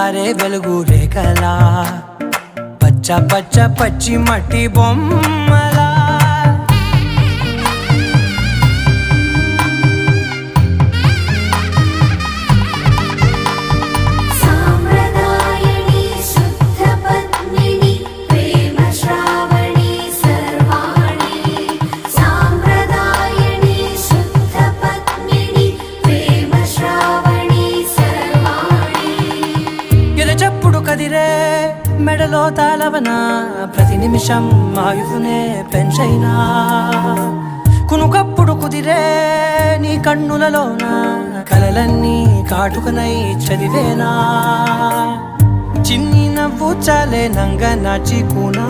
జారే వెలుగు రేఖలా పచ్చ పచ్చ పచ్చి మట్టి బొమ్మలా చెప్పుడు కదిరే మెడలో తాళవన ప్రతి నిమిషం ఆయుధునే పెంచైనా కునుకప్పుడు కుదిరే నీ కన్నులలోన కలలన్నీ కాటుకనై చదివేనా చిన్ని నవ్వు చాలే నంగ నాచికునా